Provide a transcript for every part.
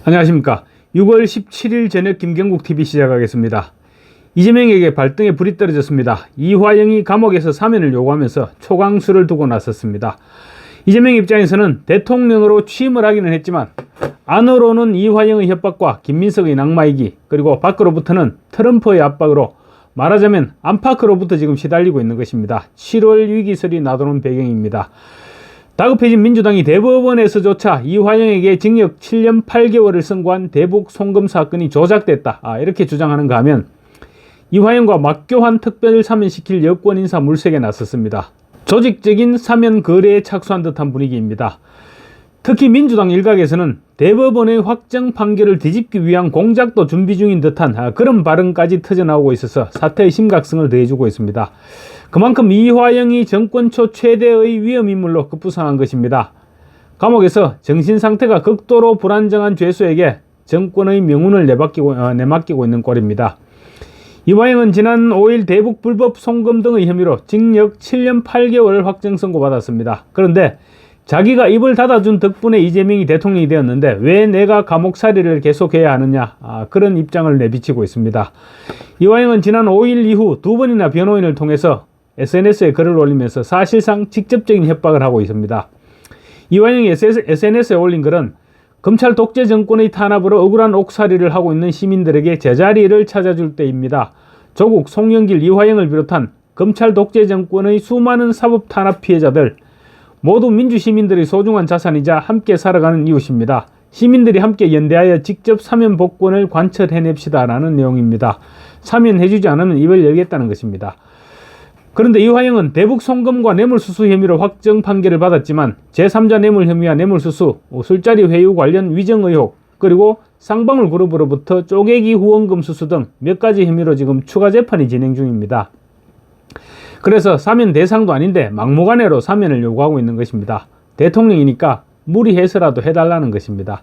안녕하십니까. 6월 17일 저녁 김경국TV 시작하겠습니다. 이재명에게 발등에 불이 떨어졌습니다. 이화영이 감옥에서 사면을 요구하면서 초강수를 두고 나섰습니다. 이재명 입장에서는 대통령으로 취임을 하기는 했지만 안으로는 이화영의 협박과 김민석의 낙마이기, 그리고 밖으로부터는 트럼프의 압박으로 말하자면 안팎으로부터 지금 시달리고 있는 것입니다. 7월 위기설이 나도는 배경입니다. 다급해진 민주당이 대법원에서조차 이화영에게 징역 7년 8개월을 선고한 대북 송금 사건이 조작됐다, 이렇게 주장하는가 하면 이화영과 막교환 특별 사면시킬 여권 인사 물색에 나섰습니다. 조직적인 사면 거래에 착수한 듯한 분위기입니다. 특히 민주당 일각에서는 대법원의 확정 판결을 뒤집기 위한 공작도 준비 중인 듯한 그런 발언까지 터져나오고 있어서 사태의 심각성을 더해주고 있습니다. 그만큼 이화영이 정권 초 최대의 위험인물로 급부상한 것입니다. 감옥에서 정신상태가 극도로 불안정한 죄수에게 정권의 명운을 내맡기고 있는 꼴입니다. 이화영은 지난 5일 대북 불법 송금 등의 혐의로 징역 7년 8개월을 확정 선고받았습니다. 그런데 자기가 입을 닫아준 덕분에 이재명이 대통령이 되었는데 왜 내가 감옥살이를 계속해야 하느냐, 그런 입장을 내비치고 있습니다. 이화영은 지난 5일 이후 두 번이나 변호인을 통해서 SNS에 글을 올리면서 사실상 직접적인 협박을 하고 있습니다. 이화영이 SNS에 올린 글은 검찰 독재 정권의 탄압으로 억울한 옥살이를 하고 있는 시민들에게 제자리를 찾아줄 때입니다. 조국, 송영길, 이화영을 비롯한 검찰 독재 정권의 수많은 사법 탄압 피해자들 모두 민주시민들의 소중한 자산이자 함께 살아가는 이웃입니다. 시민들이 함께 연대하여 직접 사면 복권을 관철해냅시다 라는 내용입니다. 사면해주지 않으면 입을 열겠다는 것입니다. 그런데 이화영은 대북 송금과 뇌물수수 혐의로 확정 판결을 받았지만 제3자 뇌물 혐의와 뇌물수수, 술자리 회유 관련 위정 의혹, 그리고 쌍방울 그룹으로부터 쪼개기 후원금 수수 등 몇 가지 혐의로 지금 추가 재판이 진행 중입니다. 그래서 사면 대상도 아닌데 막무가내로 사면을 요구하고 있는 것입니다. 대통령이니까 무리해서라도 해달라는 것입니다.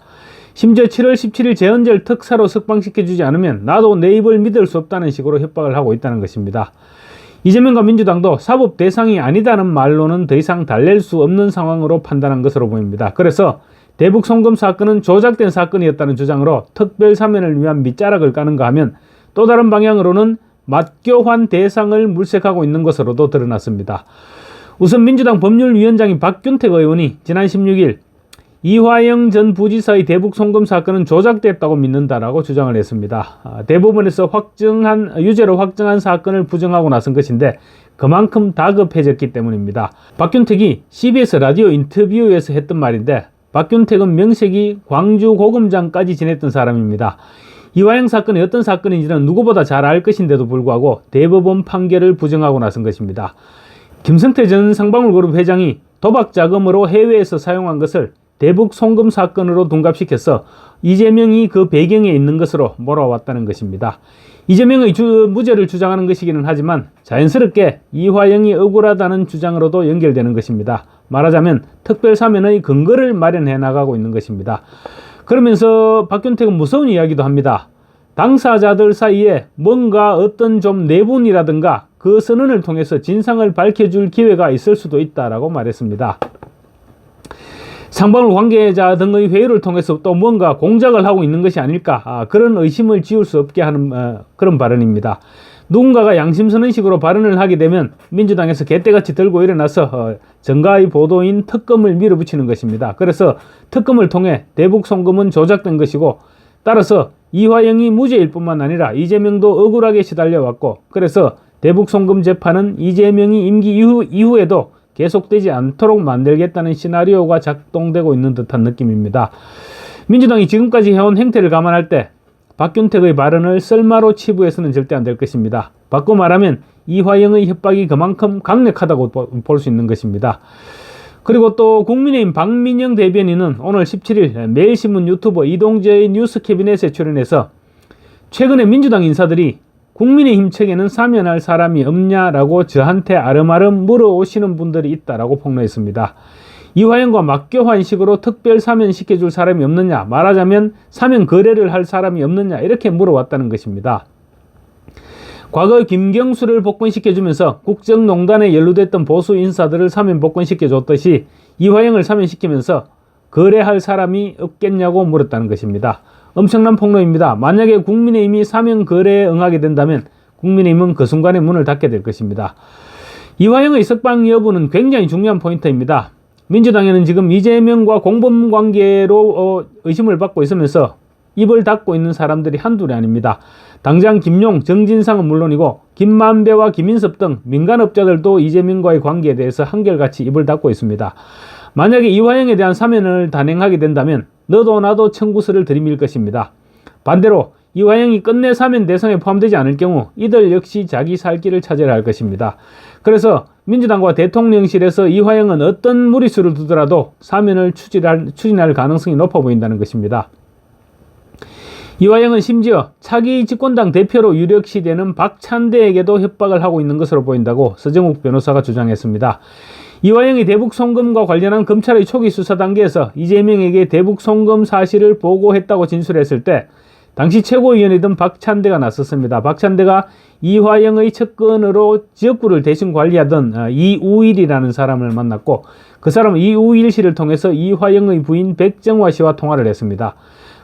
심지어 7월 17일 재헌절 특사로 석방시켜주지 않으면 나도 내 입을 믿을 수 없다는 식으로 협박을 하고 있다는 것입니다. 이재명과 민주당도 사법 대상이 아니다는 말로는 더 이상 달랠 수 없는 상황으로 판단한 것으로 보입니다. 그래서 대북 송금 사건은 조작된 사건이었다는 주장으로 특별 사면을 위한 밑자락을 까는가 하면 또 다른 방향으로는 맞교환 대상을 물색하고 있는 것으로도 드러났습니다. 우선 민주당 법률위원장인 박균택 의원이 지난 16일 이화영 전 부지사의 대북 송금 사건은 조작됐다고 믿는다라고 주장을 했습니다. 대법원에서 유죄로 확정한 사건을 부정하고 나선 것인데 그만큼 다급해졌기 때문입니다. 박균택이 CBS 라디오 인터뷰에서 했던 말인데, 박균택은 명색이 광주 고검장까지 지냈던 사람입니다. 이화영 사건이 어떤 사건인지는 누구보다 잘 알 것인데도 불구하고 대법원 판결을 부정하고 나선 것입니다. 김성태 전 쌍방울그룹 회장이 도박 자금으로 해외에서 사용한 것을 대북 송금 사건으로 둔갑시켜서 이재명이 그 배경에 있는 것으로 몰아왔다는 것입니다. 이재명의 무죄를 주장하는 것이기는 하지만 자연스럽게 이화영이 억울하다는 주장으로도 연결되는 것입니다. 말하자면 특별사면의 근거를 마련해 나가고 있는 것입니다. 그러면서 박균택은 무서운 이야기도 합니다. 당사자들 사이에 뭔가 어떤 좀 내분이라든가 그 선언을 통해서 진상을 밝혀줄 기회가 있을 수도 있다라고 말했습니다. 쌍방울 관계자 등의 회의를 통해서 또 뭔가 공작을 하고 있는 것이 아닐까, 그런 의심을 지울 수 없게 하는 그런 발언입니다. 누군가가 양심선언식으로 발언을 하게 되면 민주당에서 개떼같이 들고 일어나서 정가의 보도인 특검을 밀어붙이는 것입니다. 그래서 특검을 통해 대북 송금은 조작된 것이고, 따라서 이화영이 무죄일 뿐만 아니라 이재명도 억울하게 시달려왔고, 그래서 대북 송금 재판은 이재명이 임기 이후에도 계속되지 않도록 만들겠다는 시나리오가 작동되고 있는 듯한 느낌입니다. 민주당이 지금까지 해온 행태를 감안할 때 박균택의 발언을 썰마로 치부해서는 절대 안 될 것입니다. 바꿔 말하면 이화영의 협박이 그만큼 강력하다고 볼 수 있는 것입니다. 그리고 또 국민의힘 박민영 대변인은 오늘 17일 매일신문 유튜버 이동재의 뉴스 캐비넷에 출연해서 최근에 민주당 인사들이 국민의힘 측에는 사면할 사람이 없냐라고 저한테 아름아름 물어오시는 분들이 있다라고 폭로했습니다. 이화영과 맞교환식으로 특별 사면 시켜줄 사람이 없느냐, 말하자면 사면 거래를 할 사람이 없느냐, 이렇게 물어왔다는 것입니다. 과거 김경수를 복권시켜주면서 국정농단에 연루됐던 보수 인사들을 사면 복권시켜줬듯이 이화영을 사면시키면서 거래할 사람이 없겠냐고 물었다는 것입니다. 엄청난 폭로입니다. 만약에 국민의힘이 사면 거래에 응하게 된다면 국민의힘은 그 순간에 문을 닫게 될 것입니다. 이화영의 석방 여부는 굉장히 중요한 포인트입니다. 민주당에는 지금 이재명과 공범 관계로 의심을 받고 있으면서 입을 닫고 있는 사람들이 한둘이 아닙니다. 당장 김용, 정진상은 물론이고 김만배와 김인섭 등 민간업자들도 이재명과의 관계에 대해서 한결같이 입을 닫고 있습니다. 만약에 이화영에 대한 사면을 단행하게 된다면 너도 나도 청구서를 들이밀 것입니다. 반대로 이화영이 끝내 사면 대상에 포함되지 않을 경우 이들 역시 자기 살 길을 찾아야 할 것입니다. 그래서 민주당과 대통령실에서 이화영은 어떤 무리수를 두더라도 사면을 추진할 가능성이 높아 보인다는 것입니다. 이화영은 심지어 차기 집권당 대표로 유력시 되는 박찬대에게도 협박을 하고 있는 것으로 보인다고 서정욱 변호사가 주장했습니다. 이화영이 대북 송금과 관련한 검찰의 초기 수사 단계에서 이재명에게 대북 송금 사실을 보고했다고 진술했을 때 당시 최고위원이던 박찬대가 나섰습니다. 박찬대가 이화영의 측근으로 지역구를 대신 관리하던 이우일이라는 사람을 만났고 그 사람은 이우일 씨를 통해서 이화영의 부인 백정화 씨와 통화를 했습니다.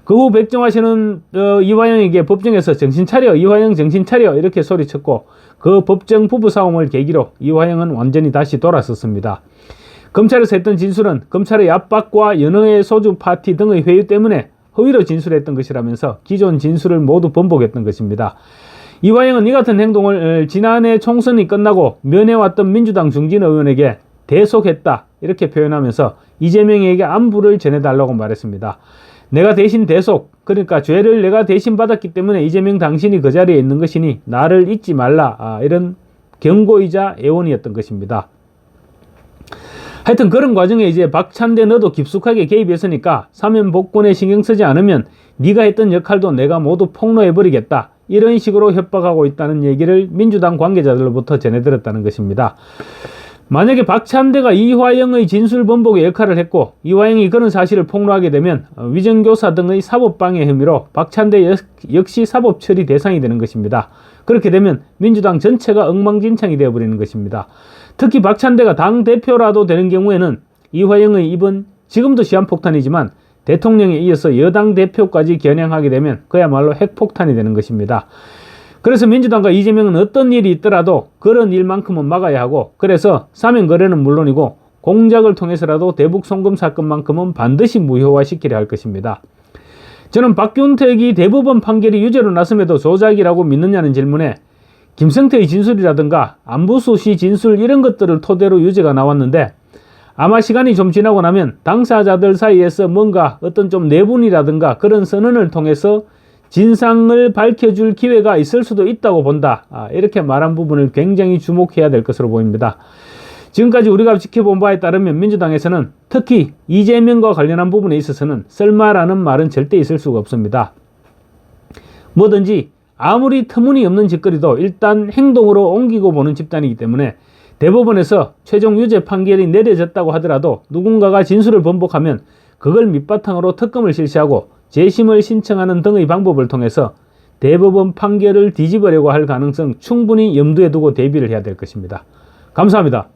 그 후 백정화 씨는 이화영에게 법정에서 정신 차려, 이화영 정신 차려 이렇게 소리쳤고 그 법정 부부싸움을 계기로 이화영은 완전히 다시 돌아섰습니다. 검찰에서 했던 진술은 검찰의 압박과 연허의 소주 파티 등의 회유 때문에 허위로 진술했던 것이라면서 기존 진술을 모두 번복했던 것입니다. 이화영은 이 같은 행동을 지난해 총선이 끝나고 면회왔던 민주당 중진 의원에게 대속했다 이렇게 표현하면서 이재명에게 안부를 전해달라고 말했습니다. 내가 대신 대속, 그러니까 죄를 내가 대신 받았기 때문에 이재명 당신이 그 자리에 있는 것이니 나를 잊지 말라, 이런 경고이자 애원이었던 것입니다. 하여튼 그런 과정에 이제 박찬대 너도 깊숙하게 개입했으니까 사면 복권에 신경 쓰지 않으면 네가 했던 역할도 내가 모두 폭로해버리겠다, 이런 식으로 협박하고 있다는 얘기를 민주당 관계자들로부터 전해들었다는 것입니다. 만약에 박찬대가 이화영의 진술 번복의 역할을 했고 이화영이 그런 사실을 폭로하게 되면 위정교사 등의 사법방해 혐의로 박찬대 역시 사법 처리 대상이 되는 것입니다. 그렇게 되면 민주당 전체가 엉망진창이 되어버리는 것입니다. 특히 박찬대가 당대표라도 되는 경우에는 이화영의 입은 지금도 시한폭탄이지만 대통령에 이어서 여당 대표까지 겨냥하게 되면 그야말로 핵폭탄이 되는 것입니다. 그래서 민주당과 이재명은 어떤 일이 있더라도 그런 일만큼은 막아야 하고, 그래서 사면 거래는 물론이고 공작을 통해서라도 대북 송금 사건만큼은 반드시 무효화시키려 할 것입니다. 저는 박균택이 대법원 판결이 유죄로 났음에도 조작이라고 믿느냐는 질문에 김성태의 진술이라든가 안부수시 진술 이런 것들을 토대로 유죄가 나왔는데 아마 시간이 좀 지나고 나면 당사자들 사이에서 뭔가 어떤 좀 내분이라든가 그런 선언을 통해서 진상을 밝혀줄 기회가 있을 수도 있다고 본다, 이렇게 말한 부분을 굉장히 주목해야 될 것으로 보입니다. 지금까지 우리가 지켜본 바에 따르면 민주당에서는 특히 이재명과 관련한 부분에 있어서는 쓸마라는 말은 절대 있을 수가 없습니다. 뭐든지 아무리 터무니없는 짓거리도 일단 행동으로 옮기고 보는 집단이기 때문에 대법원에서 최종 유죄 판결이 내려졌다고 하더라도 누군가가 진술을 번복하면 그걸 밑바탕으로 특검을 실시하고 재심을 신청하는 등의 방법을 통해서 대법원 판결을 뒤집으려고 할 가능성 충분히 염두에 두고 대비를 해야 될 것입니다. 감사합니다.